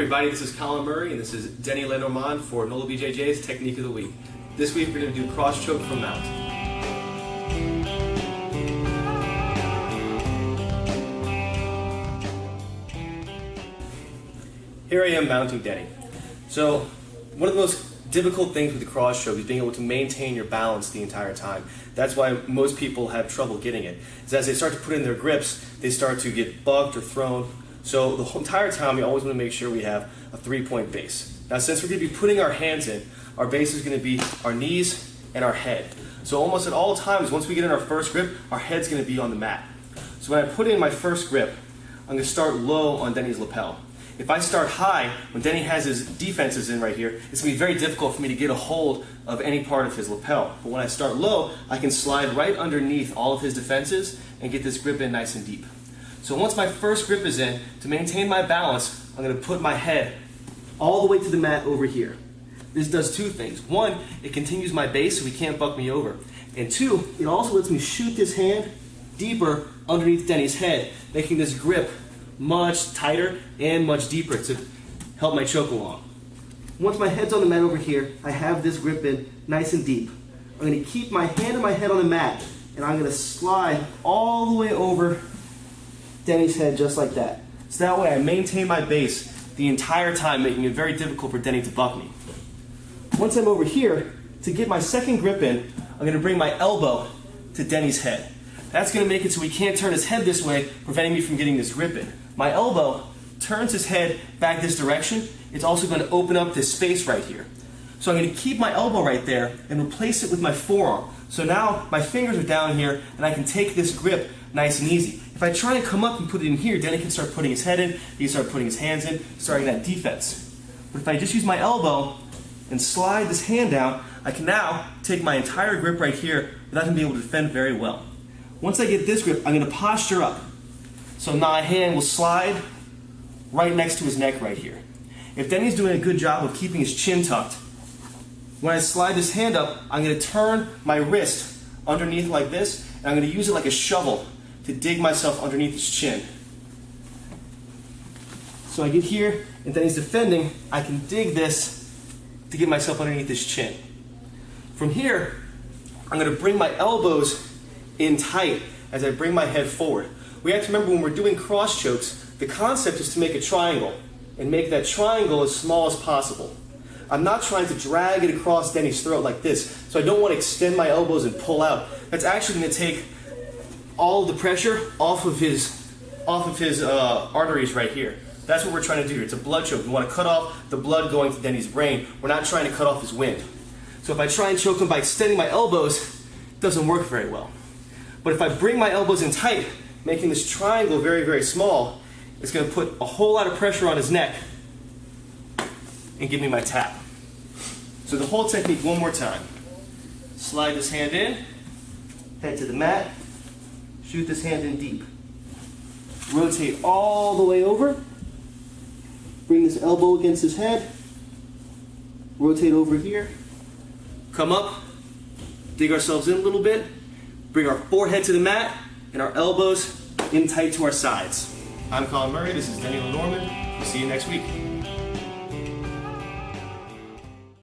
everybody, this is Colin Murray and this is Denny Lenormand for NOLABJJ's Technique of the Week. This week we're going to do cross choke from mount. Here I am mounting Denny. So one of the most difficult things with the cross choke is being able to maintain your balance the entire time. That's why most people have trouble getting it. Is as they start to put in their grips, they start to get bucked or thrown. So the whole entire time we always want to make sure we have a 3-point base. Now since we're going to be putting our hands in, our base is going to be our knees and our head. So almost at all times, once we get in our first grip, our head's going to be on the mat. So when I put in my first grip, I'm going to start low on Denny's lapel. If I start high, when Denny has his defenses in right here, it's going to be very difficult for me to get a hold of any part of his lapel. But when I start low, I can slide right underneath all of his defenses and get this grip in nice and deep. So once my first grip is in, to maintain my balance, I'm going to put my head all the way to the mat over here. This does two things. One, it continues my base so he can't buck me over. And two, it also lets me shoot this hand deeper underneath Denny's head, making this grip much tighter and much deeper to help my choke along. Once my head's on the mat over here, I have this grip in nice and deep. I'm going to keep my hand and my head on the mat, and I'm going to slide all the way over Denny's head just like that. So that way I maintain my base the entire time, making it very difficult for Denny to buck me. Once I'm over here, to get my second grip in, I'm going to bring my elbow to Denny's head. That's going to make it so he can't turn his head this way, preventing me from getting this grip in. My elbow turns his head back this direction. It's also going to open up this space right here. So I'm going to keep my elbow right there and replace it with my forearm. So now my fingers are down here and I can take this grip nice and easy. If I try and come up and put it in here, Denny can start putting his head in, he can start putting his hands in, starting that defense. But if I just use my elbow and slide this hand down, I can now take my entire grip right here without him being able to defend very well. Once I get this grip, I'm going to posture up. So now my hand will slide right next to his neck right here. If Denny's doing a good job of keeping his chin tucked, when I slide this hand up, I'm going to turn my wrist underneath like this, and I'm going to use it like a shovel to dig myself underneath his chin. So I get here, and Denny's defending, I can dig this to get myself underneath his chin. From here, I'm going to bring my elbows in tight as I bring my head forward. We have to remember when we're doing cross chokes, the concept is to make a triangle and make that triangle as small as possible. I'm not trying to drag it across Denny's throat like this, so I don't want to extend my elbows and pull out. That's actually going to take all of the pressure off of his arteries right here. That's what we're trying to do here. It's a blood choke. We want to cut off the blood going to Denny's brain. We're not trying to cut off his wind. So if I try and choke him by extending my elbows, it doesn't work very well. But if I bring my elbows in tight, making this triangle very, very small, it's going to put a whole lot of pressure on his neck and give me my tap. So the whole technique one more time. Slide this hand in, head to the mat, shoot this hand in deep. Rotate all the way over, bring this elbow against his head, rotate over here, come up, dig ourselves in a little bit, bring our forehead to the mat, and our elbows in tight to our sides. I'm Colin Murray, this is Denny Lenormand. We'll see you next week.